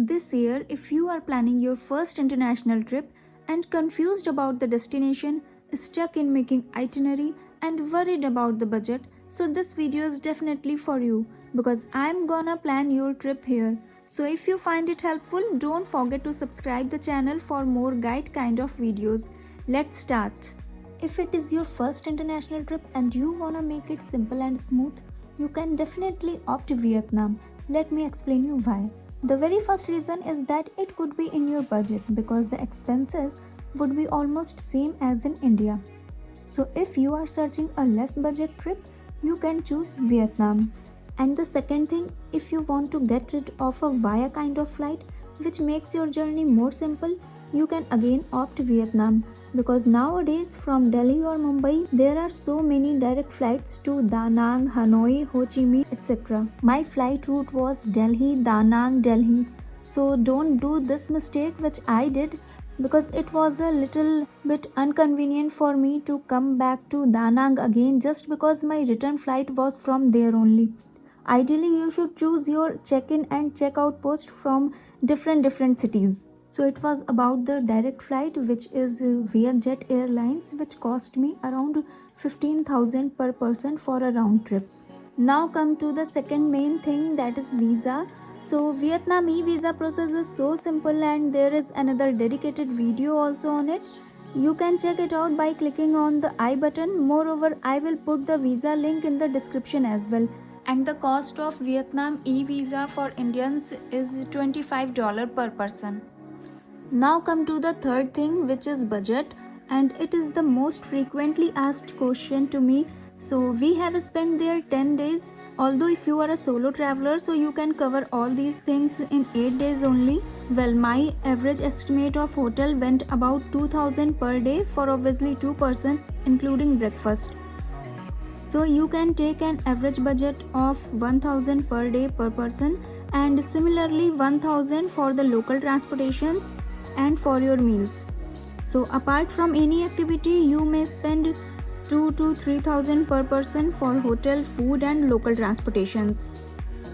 This year, if you are planning your first international trip and confused about the destination, stuck in making itinerary and worried about the budget, so this video is definitely for you because I'm gonna plan your trip here. So if you find it helpful, don't forget to subscribe the channel for more guide kind of videos. Let's start. If it is your first international trip and you wanna make it simple and smooth, you can definitely opt Vietnam. Let me explain you why. The very first reason is that it could be in your budget because the expenses would be almost same as in India. So if you are searching a less budget trip, you can choose Vietnam. And the second thing, if you want to get rid of a via kind of flight which makes your journey more simple, you can again opt Vietnam because nowadays from Delhi or Mumbai there are so many direct flights to Da Nang, Hanoi, Ho Chi Minh, etc. My flight route was Delhi, Da Nang, Delhi. So don't do this mistake which I did because it was a little bit inconvenient for me to come back to Da Nang again just because my return flight was from there only. Ideally, you should choose your check-in and check-out post from different cities. So it was about the direct flight which is Vietjet Airlines which cost me around 15,000 per person for a round trip. Now come to the second main thing, that is visa. So Vietnam e-visa process is so simple and there is another dedicated video also on it. You can check it out by clicking on the I button. Moreover, I will put the visa link in the description as well. And the cost of Vietnam e-visa for Indians is $25 per person. Now come to the third thing, which is budget, and it is the most frequently asked question to me. So we have spent there 10 days. Although if you are a solo traveler, so you can cover all these things in 8 days only. Well, my average estimate of hotel went about 2,000 per day for obviously 2 persons including breakfast. So you can take an average budget of 1,000 per day per person and similarly 1,000 for the local transportations and for your meals. So apart from any activity, you may spend 2 to 3,000 per person for hotel, food and local transportations.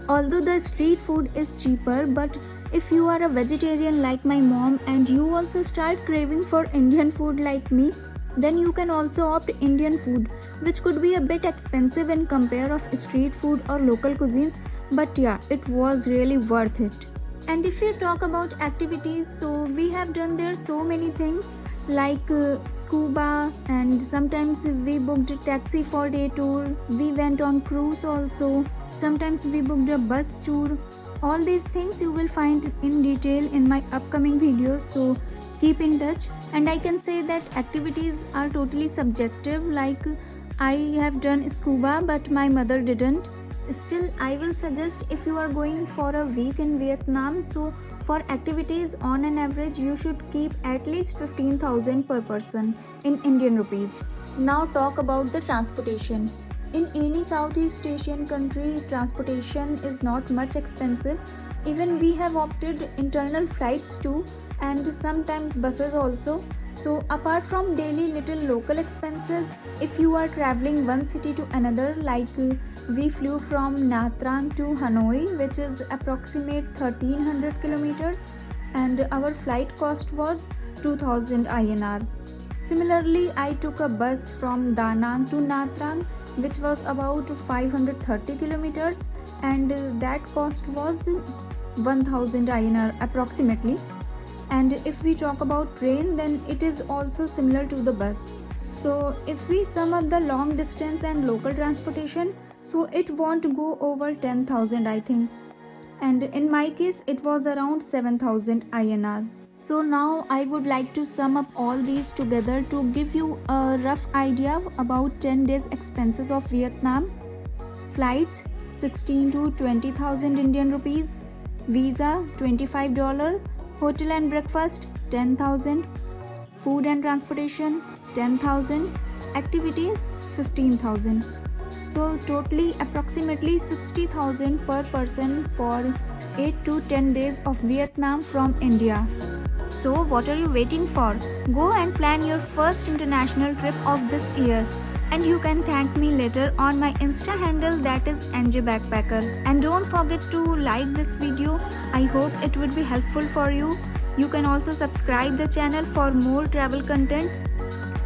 Although the street food is cheaper, but if you are a vegetarian like my mom and you also start craving for Indian food like me, then you can also opt Indian food, which could be a bit expensive in compare of street food or local cuisines, but yeah, it was really worth it. And if you talk about activities, so we have done there so many things like scuba, and sometimes we booked a taxi for day tour, we went on cruise also, sometimes we booked a bus tour. All these things you will find in detail in my upcoming videos, so keep in touch. And I can say that activities are totally subjective, like I have done scuba but my mother didn't. Still, I will suggest if you are going for a week in Vietnam, so for activities on an average you should keep at least 15,000 per person in Indian rupees. Now talk about the transportation. In any Southeast Asian country, transportation is not much expensive. Even we have opted internal flights too and sometimes buses also. So apart from daily little local expenses, if you are traveling one city to another, like we flew from Nha Trang to Hanoi, which is approximate 1300 kilometers, and our flight cost was 2000 INR. Similarly, I took a bus from Da Nang to Nha Trang, which was about 530 kilometers, and that cost was 1000 INR approximately. And if we talk about train, then it is also similar to the bus. So if we sum up the long distance and local transportation, so it won't go over 10,000 I think. And in my case, it was around 7,000 INR. So now I would like to sum up all these together to give you a rough idea about 10 days expenses of Vietnam. Flights 16 to 20,000 Indian rupees, visa $25, hotel and breakfast 10,000, food and transportation 10,000, activities 15,000. So totally approximately 60,000 per person for 8 to 10 days of Vietnam from India. So what are you waiting for? Go and plan your first international trip of this year. and you can thank me later on my Insta handle, that is NJ Backpacker. And don't forget to like this video. I hope it would be helpful for you. You can also subscribe the channel for more travel contents,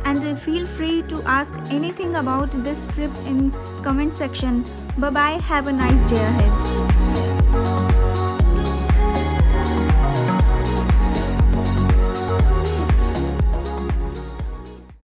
and feel free to ask anything about this trip in comment section. Bye bye, have a nice day ahead.